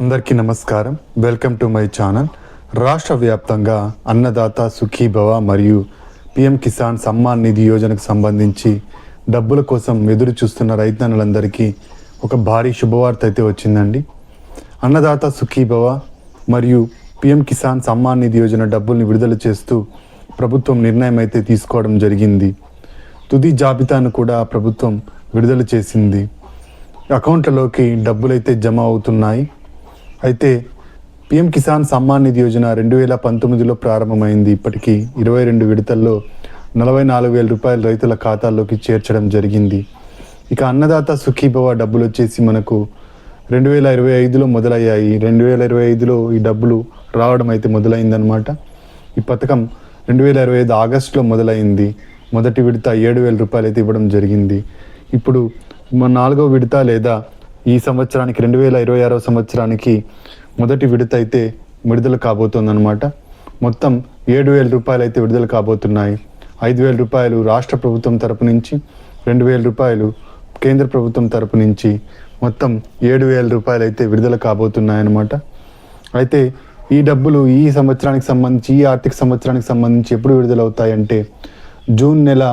అందరికీ నమస్కారం. Welcome to my channel. రాష్ట్ర వ్యాప్తంగా అన్నదాత సుఖీభవ మరియు పిఎం కిసాన్ సమ్మాన్ నిధి యోజనకు సంబంధించి డబ్బుల కోసం ఎదురు చూస్తున్న రైతన్నలందరికీ ఒక భారీ శుభవార్త అయితే వచ్చిందండి. అన్నదాత సుఖీభవ మరియు పిఎం కిసాన్ సమ్మాన్ నిధి యోజన డబ్బుల్ని విడుదల చేస్తూ ప్రభుత్వం నిర్ణయం అయితే తీసుకోవడం జరిగింది. తుది జాబితాను కూడా ప్రభుత్వం విడుదల చేసింది. అకౌంట్లలోకి డబ్బులైతే జమ అవుతున్నాయి. అయితే పిఎం కిసాన్ సమ్మాన్ నిధి యోజన 2019లో ప్రారంభమైంది. ఇప్పటికీ 22 విడతల్లో 44,000 రూపాయలు రైతుల ఖాతాల్లోకి చేర్చడం జరిగింది. ఇక అన్నదాత సుఖీభవ డబ్బులు వచ్చేసి మనకు 2025లో మొదలయ్యాయి. 2025లో ఈ డబ్బులు రావడం అయితే మొదలైందనమాట. ఈ పథకం 2025 ఆగస్టులో మొదలైంది. మొదటి విడత 7,000 రూపాయలు అయితే ఇవ్వడం జరిగింది. ఇప్పుడు 4వ విడత లేదా ఈ సంవత్సరానికి 2026 సంవత్సరానికి మొదటి విడత అయితే విడుదల కాబోతోందన్నమాట. మొత్తం 7,000 రూపాయలు అయితే విడుదల కాబోతున్నాయి. 5,000 రూపాయలు రాష్ట్ర ప్రభుత్వం తరపు నుంచి, 2,000 రూపాయలు కేంద్ర ప్రభుత్వం తరపు నుంచి, మొత్తం 7,000 రూపాయలు అయితే విడుదల కాబోతున్నాయన్నమాట. అయితే ఈ డబ్బులు ఈ సంవత్సరానికి సంబంధించి, ఈ ఆర్థిక సంవత్సరానికి సంబంధించి ఎప్పుడు విడుదలవుతాయంటే జూన్ నెల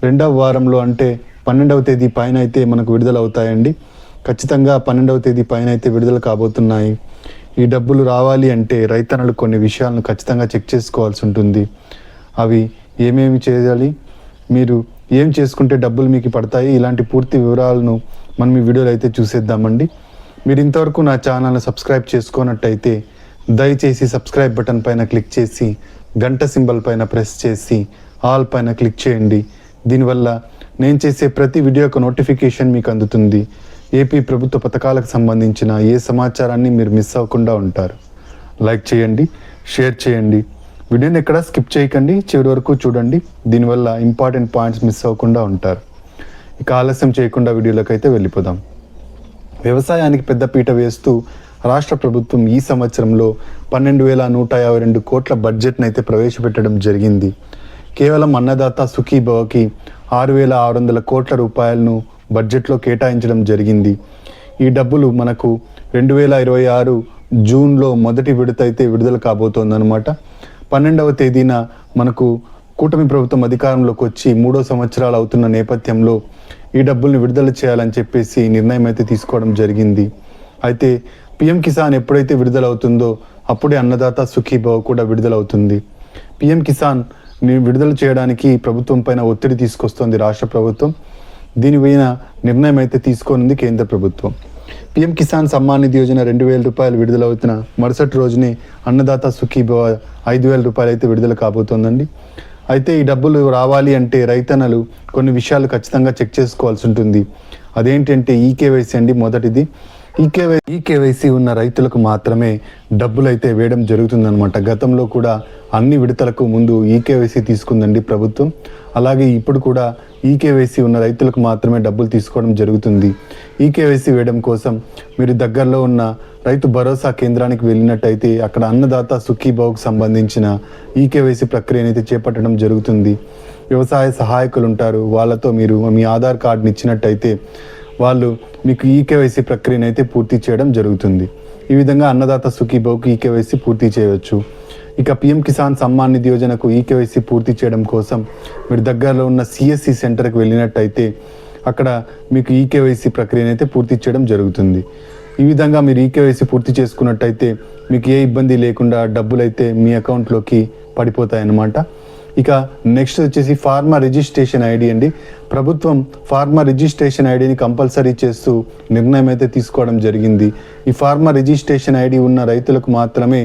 2వ వారంలో, అంటే 12వ తేదీ పైన అయితే మనకు విడుదల అవుతాయండి. ఖచ్చితంగా 12వ తేదీ పైన అయితే విడుదల కాబోతున్నాయి. ఈ డబ్బులు రావాలి అంటే రైతన్నలు కొన్ని విషయాలను ఖచ్చితంగా చెక్ చేసుకోవాల్సి ఉంటుంది. అవి ఏమేమి చేయాలి, మీరు ఏం చేసుకుంటే డబ్బులు మీకు పడతాయి, ఇలాంటి పూర్తి వివరాలను మనం ఈ వీడియోలో అయితే చూసేద్దామండి. మీరు ఇంతవరకు నా ఛానల్ని సబ్స్క్రైబ్ చేసుకున్నట్టయితే దయచేసి సబ్స్క్రైబ్ బటన్ పైన క్లిక్ చేసి గంట సింబల్ పైన ప్రెస్ చేసి ఆల్ పైన క్లిక్ చేయండి. దీనివల్ల నేను చేసే ప్రతి వీడియో యొక్క నోటిఫికేషన్ మీకు అందుతుంది. ఏపీ ప్రభుత్వ పథకాలకు సంబంధించిన ఏ సమాచారాన్ని మీరు మిస్ అవ్వకుండా ఉంటారు. లైక్ చేయండి, షేర్ చేయండి, వీడియోని ఎక్కడ స్కిప్ చేయకండి, చివరి వరకు చూడండి. దీనివల్ల ఇంపార్టెంట్ పాయింట్స్ మిస్ అవ్వకుండా ఉంటారు. ఇక ఆలస్యం చేయకుండా వీడియోలోకి అయితే వెళ్ళిపోదాం. వ్యవసాయానికి పెద్దపీట వేస్తూ రాష్ట్ర ప్రభుత్వం ఈ సంవత్సరంలో 12,152 కోట్ల బడ్జెట్ను అయితే ప్రవేశపెట్టడం జరిగింది. కేవలం అన్నదాత సుఖీభవకి 6,600 కోట్ల రూపాయలను బడ్జెట్లో కేటాయించడం జరిగింది. ఈ డబ్బులు మనకు 2026 జూన్లో మొదటి విడత అయితే విడుదల కాబోతోందనమాట. 12వ తేదీన మనకు కూటమి ప్రభుత్వం అధికారంలోకి వచ్చి 3 సంవత్సరాలు అవుతున్న నేపథ్యంలో ఈ డబ్బుల్ని విడుదల చేయాలని చెప్పేసి నిర్ణయం అయితే తీసుకోవడం జరిగింది. అయితే పిఎం కిసాన్ ఎప్పుడైతే విడుదల అవుతుందో అప్పుడే అన్నదాత సుఖీభవ కూడా విడుదలవుతుంది. పిఎం కిసాన్ విడుదల చేయడానికి ప్రభుత్వం పైన ఒత్తిడి తీసుకొస్తోంది రాష్ట్ర ప్రభుత్వం. దీనిపైన నిర్ణయం అయితే తీసుకొనింది కేంద్ర ప్రభుత్వం. పిఎం కిసాన్ సమ్మాన్ నిధి యోజన 2,000 రూపాయలు విడుదలవుతున్న మరుసటి రోజునే అన్నదాత సుఖీభవ 5,000 రూపాయలు అయితే విడుదల కాబోతోందండి. అయితే ఈ డబ్బులు రావాలి అంటే రైతన్నలు కొన్ని విషయాలు ఖచ్చితంగా చెక్ చేసుకోవాల్సి ఉంటుంది. అదేంటంటే ఈకేవైసీ అండి. మొదటిది ఈకేవైసీ ఉన్న రైతులకు మాత్రమే డబ్బులు అయితే వేయడం జరుగుతుందన్నమాట. గతంలో కూడా అన్ని విడతలకు ముందు ఈకేవైసీ తీసుకుందండి ప్రభుత్వం. అలాగే ఇప్పుడు కూడా ఈకేవైసీ ఉన్న రైతులకు మాత్రమే డబ్బులు తీసుకోవడం జరుగుతుంది. ఈకేవైసీ వేయడం కోసం మీరు దగ్గరలో ఉన్న రైతు భరోసా కేంద్రానికి వెళ్ళినట్టయితే అక్కడ అన్నదాత సుఖీభవకు సంబంధించిన ఈకేవైసీ ప్రక్రియను అయితే చేపట్టడం జరుగుతుంది. వ్యవసాయ సహాయకులు ఉంటారు, వాళ్ళతో మీరు మీ ఆధార్ కార్డుని ఇచ్చినట్టయితే వాళ్ళు మీకు ఈకేవైసీ ప్రక్రియను అయితే పూర్తి చేయడం జరుగుతుంది. ఈ విధంగా అన్నదాత సుఖీభవకు ఈకేవైసీ పూర్తి చేయవచ్చు. ఇక పిఎం కిసాన్ సమ్మాన్ నిధి యోజనకు ఈకేవైసీ పూర్తి చేయడం కోసం మీరు దగ్గరలో ఉన్న సిఎస్సి సెంటర్కి వెళ్ళినట్టయితే అక్కడ మీకు ఈకేవైసీ ప్రక్రియను అయితే పూర్తి చేయడం జరుగుతుంది. ఈ విధంగా మీరు ఈకేవైసీ పూర్తి చేసుకున్నట్టయితే మీకు ఏ ఇబ్బంది లేకుండా డబ్బులు అయితే మీ అకౌంట్లోకి పడిపోతాయన్నమాట. ఇక నెక్స్ట్ వచ్చేసి ఫార్మర్ రిజిస్ట్రేషన్ ఐడి అండి. ప్రభుత్వం ఫార్మర్ రిజిస్ట్రేషన్ ఐడిని కంపల్సరీ చేస్తూ నిర్ణయం అయితే తీసుకోవడం జరిగింది. ఈ ఫార్మర్ రిజిస్ట్రేషన్ ఐడి ఉన్న రైతులకు మాత్రమే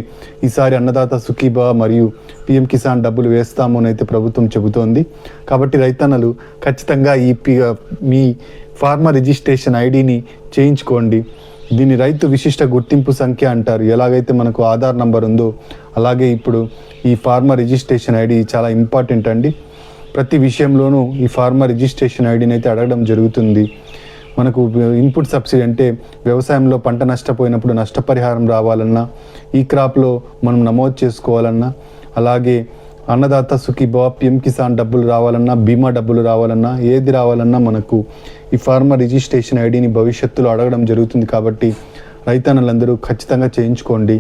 ఈసారి అన్నదాత సుఖీభవ మరియు పిఎం కిసాన్ డబ్బులు వేస్తాము అని అయితే ప్రభుత్వం చెబుతోంది. కాబట్టి రైతన్నలు ఖచ్చితంగా మీ ఫార్మర్ రిజిస్ట్రేషన్ ఐడిని చేయించుకోండి. దీన్ని రైతు విశిష్ట గుర్తింపు సంఖ్య అంటారు. ఎలాగైతే మనకు ఆధార్ నంబర్ ఉందో అలాగే ఇప్పుడు ఈ ఫార్మర్ రిజిస్ట్రేషన్ ఐడి చాలా ఇంపార్టెంట్ అండి. ప్రతి విషయంలోనూ ఈ ఫార్మర్ రిజిస్ట్రేషన్ ఐడిని అయితే అడగడం జరుగుతుంది. మనకు ఇన్పుట్ సబ్సిడీ అంటే వ్యవసాయంలో పంట నష్టపోయినప్పుడు నష్టపరిహారం రావాలన్నా, ఈ క్రాప్లో మనం నమోదు చేసుకోవాలన్నా, అలాగే అన్నదాత సుఖీభవ పిఎం కిసాన్ డబ్బులు రావాలన్నా, బీమా డబ్బులు రావాలన్నా, ఏది రావాలన్నా మనకు ఈ ఫార్మర్ రిజిస్ట్రేషన్ ఐడిని భవిష్యత్తులో అడగడం జరుగుతుంది. కాబట్టి రైతన్నలందరూ ఖచ్చితంగా చేయించుకోండి.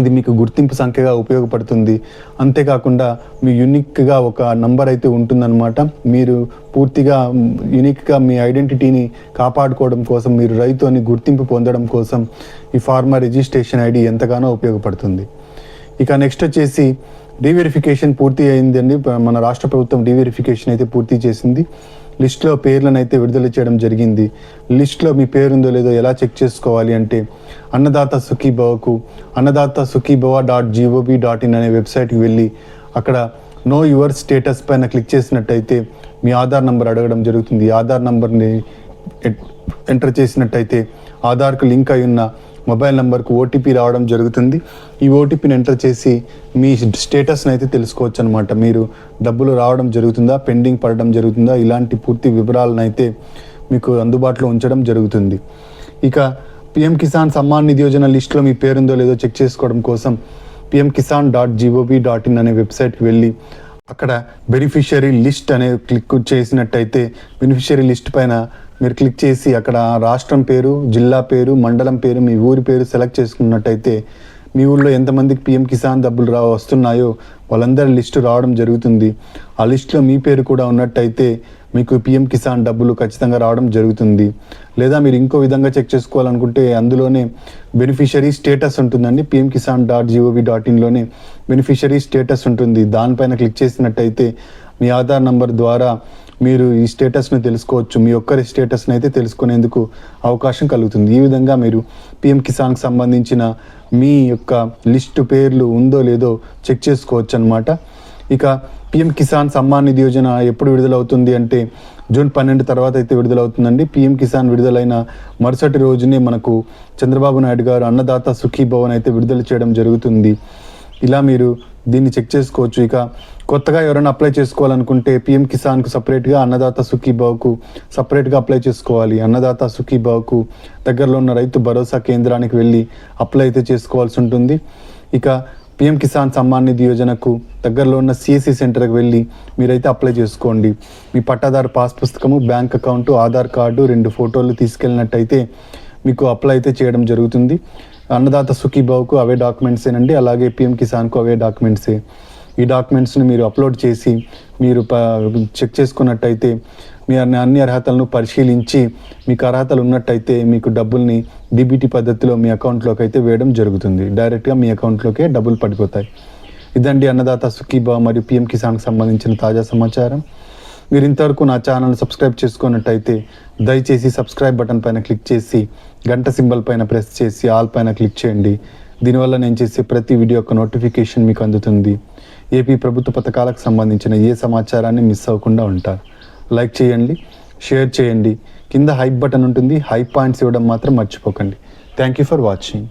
ఇది మీకు గుర్తింపు సంఖ్యగా ఉపయోగపడుతుంది. అంతేకాకుండా మీ యూనిక్గా ఒక నంబర్ అయితే ఉంటుందన్నమాట. మీరు పూర్తిగా యూనిక్గా మీ ఐడెంటిటీని కాపాడుకోవడం కోసం, మీరు రైతు అని గుర్తింపు పొందడం కోసం ఈ ఫార్మర్ రిజిస్ట్రేషన్ ఐడి ఎంతగానో ఉపయోగపడుతుంది. ఇక నెక్స్ట్ వచ్చేసి డీవెరిఫికేషన్ పూర్తి అయిందండి. మన రాష్ట్ర ప్రభుత్వం డీవెరిఫికేషన్ అయితే పూర్తి చేసింది. లిస్ట్లో పేర్లను అయితే విడుదల చేయడం జరిగింది. లిస్ట్లో మీ పేరుందో లేదో ఎలా చెక్ చేసుకోవాలి అంటే అన్నదాత సుఖీభవకు annadatasukhiBhava.gov.in అనే వెబ్సైట్కి వెళ్ళి అక్కడ నో యువర్ స్టేటస్ పైన క్లిక్ చేసినట్టయితే మీ ఆధార్ నంబర్ అడగడం జరుగుతుంది. ఆధార్ నంబర్ని ఎంటర్ చేసినట్టయితే ఆధార్కు లింక్ అయి ఉన్న మొబైల్ నెంబర్కు ఓటీపీ రావడం జరుగుతుంది. ఈ ఓటీపీని ఎంటర్ చేసి మీ స్టేటస్ని అయితే తెలుసుకోవచ్చు అనమాట. మీరు డబ్బులు రావడం జరుగుతుందా, పెండింగ్ పడడం జరుగుతుందా, ఇలాంటి పూర్తి వివరాలను అయితే మీకు అందుబాటులో ఉంచడం జరుగుతుంది. ఇక పిఎం కిసాన్ సమ్మాన్ నిధి యోజన లిస్టులో మీ పేరుందో లేదో చెక్ చేసుకోవడం కోసం pmkisan.gov.in అనే వెబ్సైట్కి వెళ్ళి అక్కడ బెనిఫిషియరీ లిస్ట్ అనే క్లిక్ చేసినట్టయితే బెనిఫిషియరీ లిస్ట్ పైన మీరు క్లిక్ చేసి అక్కడ రాష్ట్రం పేరు, జిల్లా పేరు, మండలం పేరు, మీ ఊరి పేరు సెలెక్ట్ చేసుకున్నట్టయితే మీ ఊళ్ళో ఎంతమందికి పిఎం కిసాన్ డబ్బులు వస్తున్నాయో వాళ్ళందరి లిస్టు రావడం జరుగుతుంది. ఆ లిస్టులో మీ పేరు కూడా ఉన్నట్టయితే మీకు పిఎం కిసాన్ డబ్బులు ఖచ్చితంగా రావడం జరుగుతుంది. లేదా మీరు ఇంకో విధంగా చెక్ చేసుకోవాలనుకుంటే అందులోనే బెనిఫిషరీ స్టేటస్ ఉంటుందండి. pmkisan.gov.inలోనే బెనిఫిషరీ స్టేటస్ ఉంటుంది. దానిపైన క్లిక్ చేసినట్టయితే మీ ఆధార్ నంబర్ ద్వారా మీరు ఈ స్టేటస్ను తెలుసుకోవచ్చు. మీ ఒక్కరి స్టేటస్ని అయితే తెలుసుకునేందుకు అవకాశం కలుగుతుంది. ఈ విధంగా మీరు పిఎం కిసాన్కి సంబంధించిన మీ యొక్క లిస్టు పేర్లు ఉందో లేదో చెక్ చేసుకోవచ్చు అనమాట. ఇక పిఎం కిసాన్ సమ్మాన్ నిధి యోజన ఎప్పుడు విడుదలవుతుంది అంటే జూన్ 12 తర్వాత అయితే విడుదలవుతుందండి. పిఎం కిసాన్ విడుదలైన మరుసటి రోజునే మనకు చంద్రబాబు నాయుడు గారు అన్నదాత సుఖీభవన్ అయితే విడుదల చేయడం జరుగుతుంది. ఇలా మీరు దీన్ని చెక్ చేసుకోవచ్చు. ఇక కొత్తగా ఎవరైనా అప్లై చేసుకోవాలనుకుంటే పిఎం కిసాన్కు సపరేట్గా, అన్నదాత సుఖీభావకు సపరేట్గా అప్లై చేసుకోవాలి. అన్నదాత సుఖీభావకు దగ్గరలో ఉన్న రైతు భరోసా కేంద్రానికి వెళ్ళి అప్లై అయితే చేసుకోవాల్సి ఉంటుంది. ఇక పిఎం కిసాన్ సమ్మాన్ నిధి యోజనకు దగ్గరలో ఉన్న సిఎస్సి సెంటర్కి వెళ్ళి మీరైతే అప్లై చేసుకోండి. మీ పట్టాదారు పాస్ పుస్తకము, బ్యాంక్ అకౌంటు, ఆధార్ కార్డు, 2 ఫోటోలు తీసుకెళ్ళినట్టయితే మీకు అప్లై అయితే చేయడం జరుగుతుంది. అన్నదాత సుఖీభావకు అవే డాక్యుమెంట్సేనండి, అలాగే పిఎం కిసాన్కు అవే డాక్యుమెంట్సే. ఈ డాక్యుమెంట్స్ని మీరు అప్లోడ్ చేసి మీరు చెక్ చేసుకున్నట్టయితే మీ అన్ని అర్హతలను పరిశీలించి మీకు అర్హతలు ఉన్నట్టయితే మీకు డబ్బుల్ని డీబీటీ పద్ధతిలో మీ అకౌంట్లోకి అయితే వేయడం జరుగుతుంది. డైరెక్ట్గా మీ అకౌంట్లోకే డబ్బులు పడిపోతాయి. ఇదండి అన్నదాత సుఖీభావ మరియు పిఎం కిసాన్కి సంబంధించిన తాజా సమాచారం. మీరు ఇంతవరకు నా ఛానల్ సబ్స్క్రైబ్ చేసుకున్నట్టయితే దయచేసి సబ్స్క్రైబ్ బటన్ పైన క్లిక్ చేసి గంట సింబల్ పైన ప్రెస్ చేసి ఆల్ పైన క్లిక్ చేయండి. దీనివల్ల నేను చేసే ప్రతి వీడియో యొక్క నోటిఫికేషన్ మీకు అందుతుంది. ఏపీ ప్రభుత్వ పథకాలకు సంబంధించిన ఏ సమాచారాన్ని మిస్ అవ్వకుండా ఉంటారు. లైక్ చేయండి, షేర్ చేయండి, కింద హైప్ బటన్ ఉంటుంది, హైప్ పాయింట్స్ ఇవ్వడం మాత్రం మర్చిపోకండి. Thank you for watching.